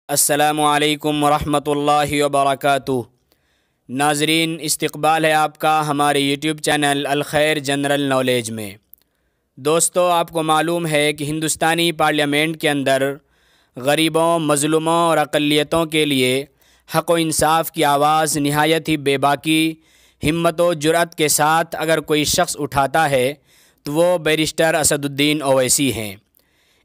अस्सलामुअलैकुम वरहमतुल्लाहि वबरकातुहू। नाज़रीन, इस्तक़बाल है आपका हमारे यूट्यूब चैनल अल खैर जनरल नॉलेज में। दोस्तों, आपको मालूम है कि हिंदुस्तानी पार्लियामेंट के अंदर गरीबों, मज़लूमों और अक़लियतों के लिए हक़ व इंसाफ़ की आवाज़ नहायत ही बेबाकी, हिम्मत व जुरअत के साथ अगर कोई शख्स उठाता है तो वो बैरिस्टर असदुद्दीन ओवैसी हैं।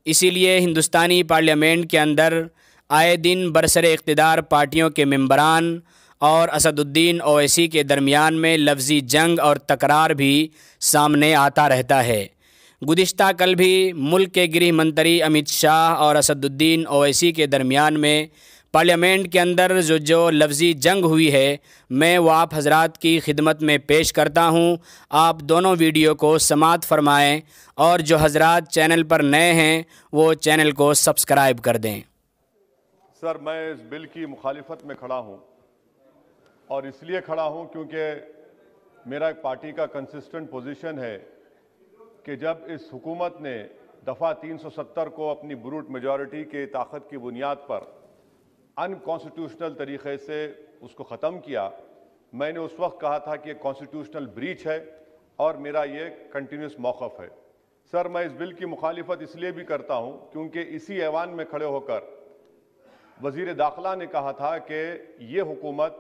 इसीलिए हिंदुस्तानी पार्लियामेंट के अंदर आए दिन बरसरे इक़्तिदार पार्टियों के मेंबरान और असदुद्दीन ओवैसी के दरमियान में लफ्ज़ी जंग और तकरार भी सामने आता रहता है। गुज़िश्ता कल भी मुल्क के गृह मंत्री अमित शाह और असदुद्दीन ओवैसी के दरमियान में पार्लियामेंट के अंदर जो लफ्ज़ी जंग हुई है, मैं वो आप हज़रात की खिदमत में पेश करता हूँ। आप दोनों वीडियो को समाअत फ़रमाएँ और जो हज़रात चैनल पर नए हैं वो चैनल को सब्सक्राइब कर दें। सर, मैं इस बिल की मुखालिफत में खड़ा हूँ और इसलिए खड़ा हूँ क्योंकि मेरा एक पार्टी का कंसिस्टेंट पोजीशन है कि जब इस हुकूमत ने दफ़ा 370 को अपनी ब्रूट मेजॉरिटी के ताकत की बुनियाद पर अनकॉन्स्टिट्यूशनल तरीक़े से उसको ख़त्म किया, मैंने उस वक्त कहा था कि कॉन्स्टिट्यूशनल ब्रीच है और मेरा ये कंटिन्यूस मौक़िफ़ है। सर, मैं इस बिल की मुखालिफत इसलिए भी करता हूँ क्योंकि इसी ऐवान में खड़े होकर वज़ीर दाखिला ने कहा था कि ये हुकूमत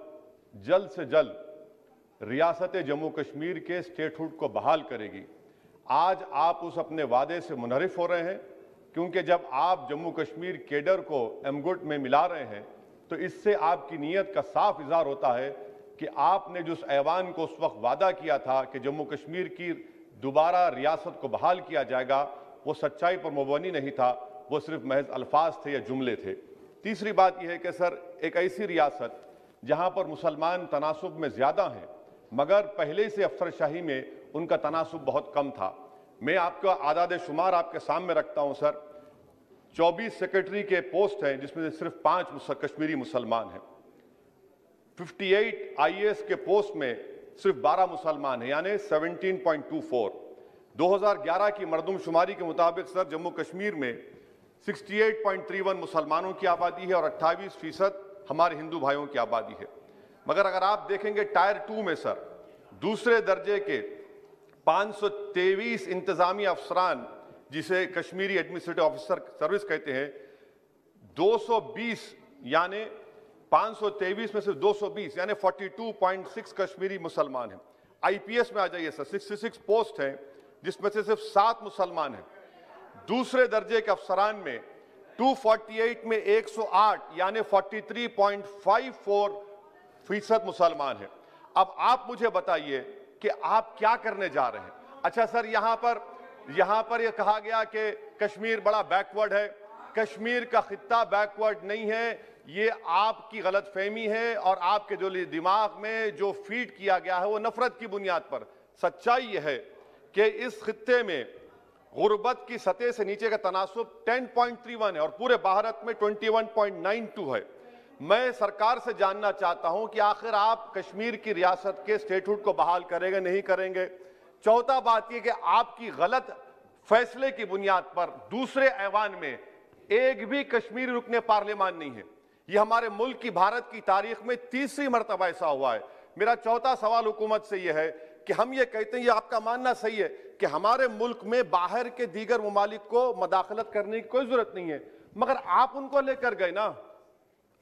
जल्द से जल्द रियासत जम्मू कश्मीर के स्टेटहुड को बहाल करेगी। आज आप उस अपने वादे से मुनहरिफ हो रहे हैं क्योंकि जब आप जम्मू कश्मीर केडर को एमगुट में मिला रहे हैं तो इससे आपकी नीयत का साफ इज़हार होता है कि आपने जो उस ऐवान को उस वक्त वादा किया था कि जम्मू कश्मीर की दोबारा रियासत को बहाल किया जाएगा, वो सच्चाई पर मुबनी नहीं था, वो सिर्फ महज अल्फाज थे या जुमले थे। तीसरी बात यह है कि सर, एक ऐसी रियासत जहां पर मुसलमान तनासुब में ज़्यादा हैं मगर पहले से अफसरशाही में उनका तनासुब बहुत कम था। मैं आपका आदाद शुमार आपके सामने रखता हूं सर। 24 सेक्रेटरी के पोस्ट हैं जिसमें से सिर्फ 5 कश्मीरी मुसलमान हैं। 58 IAS के पोस्ट में सिर्फ 12 मुसलमान हैं, यानी 17.24। 2011 की मरदमशुमारी के मुताबिक सर जम्मू कश्मीर में 68.31 मुसलमानों की आबादी है और 28% हमारे हिंदू भाइयों की आबादी है। मगर अगर आप देखेंगे टायर 2 में सर दूसरे दर्जे के 523 इंतजामी अफसरान, जिसे कश्मीरी एडमिनिस्ट्रेटिव ऑफिसर सर्विस कहते हैं, 220 यानी 523 में से 220 यानी 42.6 कश्मीरी मुसलमान हैं। IPS में आ जाइए सर, 66 पोस्ट हैं जिसमें से सिर्फ 7 मुसलमान हैं। दूसरे दर्जे के अफसरान में 248 में 108 यानी 43.54% मुसलमान हैं। अब आप मुझे बताइए कि आप क्या करने जा रहे हैं। अच्छा सर, यहां पर यह कहा गया कि कश्मीर बड़ा बैकवर्ड है। कश्मीर का खित्ता बैकवर्ड नहीं है, ये आपकी गलतफहमी है और आपके जो दिमाग में जो फीड किया गया है वो नफरत की बुनियाद पर। सच्चाई यह है कि इस खित्ते में गुर्बत की सतह से नीचे का तनासुब 10.31 है और पूरे भारत में 21.92 है। मैं सरकार से जानना चाहता हूं कि आखिर आप कश्मीर की रियासत के स्टेटहुड को बहाल करेंगे, नहीं करेंगे। चौथा बात यह कि आपकी गलत फैसले की बुनियाद पर दूसरे ऐवान में एक भी कश्मीरी रुकने पार्लियामान नहीं है। यह हमारे मुल्क की, भारत की तारीख में तीसरी मरतबा ऐसा हुआ है। मेरा चौथा सवाल हुकूमत से यह है कि हम ये कहते हैं, ये आपका मानना सही है कि हमारे मुल्क में बाहर के दीगर ममालिक को मदाखलत करने की कोई जरूरत नहीं है, मगर आप उनको लेकर गए ना।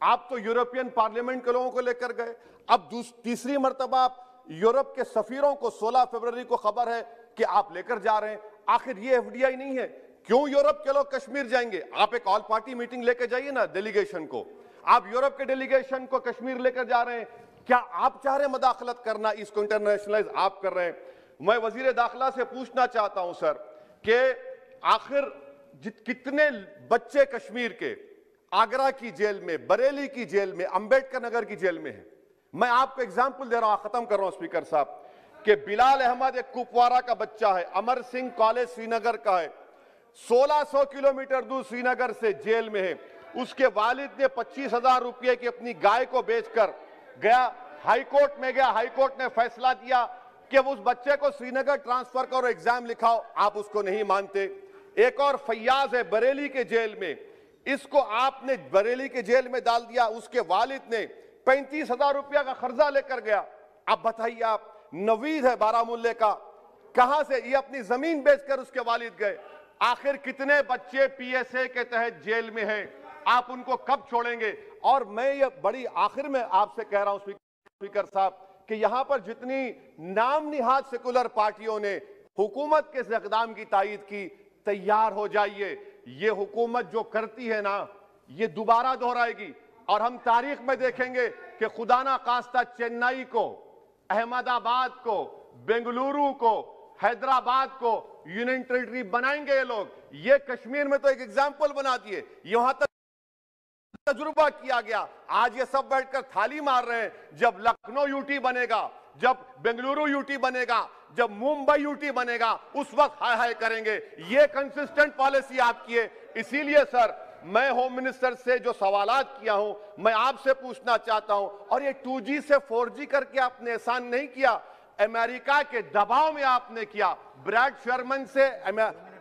आप तो यूरोपियन पार्लियामेंट के लोगों को लेकर गए। अब तीसरी मरतबा आप यूरोप के सफीरों को 16 फरवरी को खबर है कि आप लेकर जा रहे हैं। आखिर ये FDI नहीं है, क्यों यूरोप के लोग कश्मीर जाएंगे? आप एक ऑल पार्टी मीटिंग लेकर जाइए ना डेलीगेशन को। आप यूरोप के डेलीगेशन को कश्मीर लेकर जा रहे हैं, क्या आप चाह रहे हैं मदाखलत करना? इसको इंटरनेशनलाइज आप कर रहे हैं। मैं वजीर दाखिला से पूछना चाहता हूं सर कि आखिर कितने बच्चे कश्मीर के आगरा की जेल में, बरेली की जेल में, अंबेडकर नगर की जेल में हैं? मैं आपको एग्जाम्पल दे रहा हूं, खत्म कर रहा हूं स्पीकर साहब, कि बिलाल अहमद एक कुपवारा का बच्चा है, अमर सिंह कॉलेज श्रीनगर का है, 1600 किलोमीटर दूर श्रीनगर से जेल में है। उसके वालिद ने 25,000 रुपये की अपनी गाय को बेचकर गया, हाईकोर्ट में गया, हाईकोर्ट ने फैसला दिया कि उस बच्चे को श्रीनगर ट्रांसफर करो, एग्जाम लिखाओ। आप उसको नहीं मानते। एक और फैयाज है बरेली के जेल में, इसको आपने बरेली के जेल में डाल दिया। उसके वालिद ने 35,000 रुपया का कर्जा लेकर गया। अब बताइए आप, नवीद है बारामुल्ले का, कहां से ये अपनी जमीन बेचकर उसके वालिद गए। आखिर कितने बच्चे पीएसए के तहत जेल में हैं, आप उनको कब छोड़ेंगे? और मैं ये बड़ी आखिर में आपसे कह रहा हूं स्पीकर साहब कि यहां पर जितनी नाम निहाद सेकुलर पार्टियों ने हुकूमत के इस इक़दाम की तायीद की, तैयार हो जाइए। ये हुकूमत जो करती है ना, ये दोबारा दोहराएगी और हम तारीख में देखेंगे कि खुदा ना खास्ता चेन्नई को, अहमदाबाद को, बेंगलुरु को, हैदराबाद को यूनियन टेरिटरी बनाएंगे ये लोग। ये कश्मीर में तो एक एग्जाम्पल बना दिए, यहां तक तजुर्बा किया गया। आज ये सब बैठकर थाली मार रहे हैं। जब लखनऊ यूटी बनेगा, जब बेंगलुरु यूटी बनेगा, जब मुंबई यूटी बनेगा, उस वक्त हाय हाय करेंगे। ये कंसिस्टेंट पॉलिसी आपकी है। इसीलिए सर, मैं होम मिनिस्टर से जो सवालात किया हूं, मैं आपसे पूछना चाहता हूं। और ये 2G से 4G करके आपने एहसान नहीं किया, अमेरिका के दबाव में आपने किया। ब्रैड शर्मन से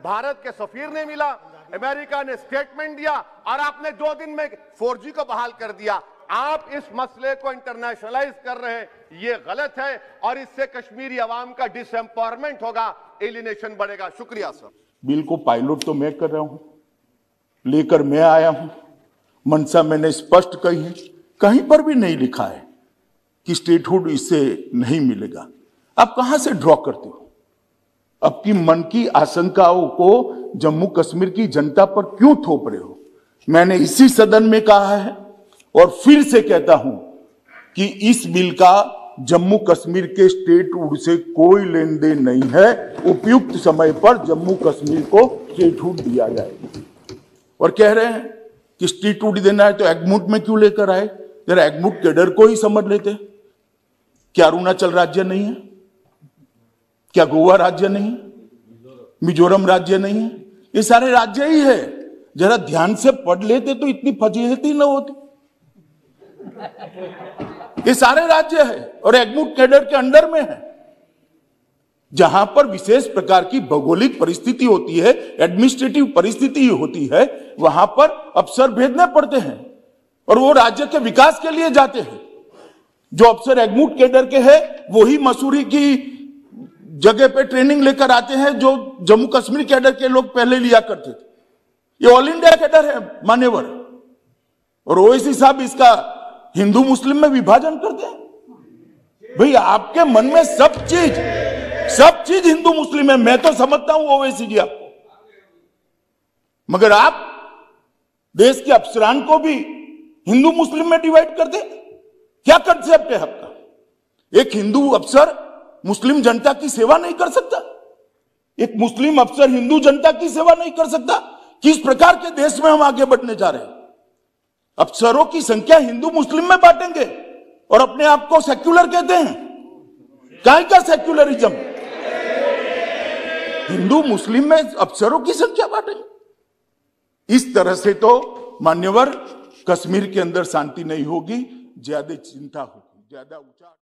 भारत के सफीर ने मिला, अमेरिका ने स्टेटमेंट दिया और आपने 2 दिन में 4G को बहाल कर दिया। आप इस मसले को इंटरनेशनलाइज कर रहे हैं, ये गलत है और इससे कश्मीरी अवाम का डिसएम्पावरमेंट होगा, एलिनेशन बढ़ेगा। शुक्रिया सर। बिल को पायलट तो मैं कर रहा हूं, लेकर मैं आया हूं। मंशा मैंने स्पष्ट कही है, कहीं पर भी नहीं लिखा है कि स्टेटहुड इससे नहीं मिलेगा। आप कहां से ड्रॉ करते हो? आपकी मन की आशंकाओं को जम्मू कश्मीर की जनता पर क्यों थोप रहे हो? मैंने इसी सदन में कहा है और फिर से कहता हूं कि इस बिल का जम्मू कश्मीर के स्टेटहुड से कोई लेन देन नहीं है। उपयुक्त समय पर जम्मू कश्मीर को स्टेटहुड दिया जाएगा। और कह रहे हैं कि स्टेटहुड देना है तो एग्मूट में क्यों लेकर आए? जरा एग्मूट कैडर को ही समझ लेते। क्या अरुणाचल राज्य नहीं है? क्या गोवा राज्य नहीं? मिजोरम राज्य नहीं है? ये सारे राज्य ही है। जरा ध्यान से पढ़ लेते तो इतनी फजीहती न होती। ये सारे राज्य है और एग्मूट कैडर के अंडर में है। जहां पर विशेष प्रकार की भौगोलिक परिस्थिति होती है, एडमिनिस्ट्रेटिव परिस्थिति होती है, वहां पर अफसर भेजने पड़ते हैं और वो राज्य के विकास के लिए जाते हैं। जो अफसर एग्मूट कैडर के हैं वही मसूरी की जगह पे ट्रेनिंग लेकर आते हैं, जो जम्मू कश्मीर कैडर के लोग पहले लिया करते थे। ये ऑल इंडिया कैडर है मान्यवर। और ओवैसी साहब इसका हिंदू मुस्लिम में विभाजन करते हैं। भाई आपके मन में सब चीज हिंदू मुस्लिम है, मैं तो समझता हूं ओवैसी जी आपको, मगर आप देश के अफसरान को भी हिंदू मुस्लिम में डिवाइड कर दे। क्या कंसेप्ट है आपका? एक हिंदू अफसर मुस्लिम जनता की सेवा नहीं कर सकता? एक मुस्लिम अफसर हिंदू जनता की सेवा नहीं कर सकता? किस प्रकार के देश में हम आगे बढ़ने जा रहे हैं? अफसरों की संख्या हिंदू मुस्लिम में बांटेंगे और अपने आप को सेक्युलर कहते हैं। काहे का सेक्युलरिज्म? हिंदू मुस्लिम में अफसरों की संख्या बांटेंगे। इस तरह से तो मान्यवर कश्मीर के अंदर शांति नहीं होगी, ज्यादा चिंता होगी, ज्यादा ऊंचा